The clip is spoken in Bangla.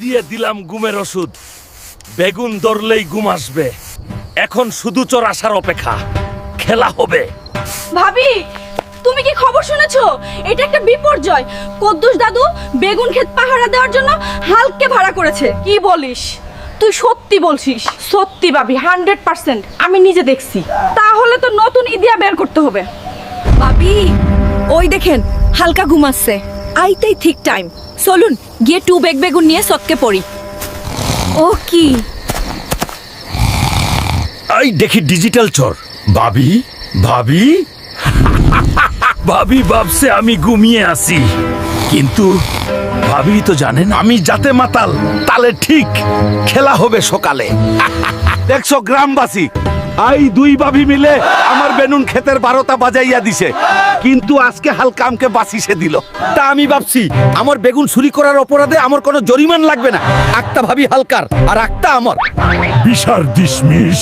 দিয়ে দিলাম ঘুমের ওষুধ। বেগুন ধরলেই ঘুম আসবে। এখন শুধু চোর আসার অপেক্ষা। খেলা হবে। ভাবি, তুমি কি খবর শুনেছো? এটা একটা বিপর্যয়। কদ্দুস দাদু বেগুন ক্ষেত পাহারা দেওয়ার জন্য হালকে ভাড়া করেছে। কি বলিস? তুই সত্যি বলছিস? সত্যি ভাবি, 100%। আমি নিজে দেখছি। তাহলে তো নতুন ইদিয়া বের করতে হবে। ভাবি, ওই দেখেন হালকা ঘুমাচ্ছে। আইতেই ঠিক টাইম। চলুন গিয়ে 2 ব্যাগ বেগুন নিয়ে সটকে পড়ি। ও কি? এই দেখি ডিজিটাল চোর। ভাবি ভাবি ভাবি ভাবছে আমি ঘুমিয়ে আছি, কিন্তু ভাবি তো জানেন আমি যাতে মাতাল তালে ঠিক। খেলা হবে সকালে। দেখছো গ্রামবাসী, আই দুই ভাবি মিলে আমার বেনুন ক্ষেতের 12টা বাজাইয়া দিছে, কিন্তু আজকে হালকা আমকে বাঁচিয়ে দিল। তা আমি ভাবছি আমার বেগুন চুরি করার অপরাধে আমার কোনো জরিমান লাগবে না। একটা ভাবি হালকার আর একটা আমার। বিশার ডিসমিস।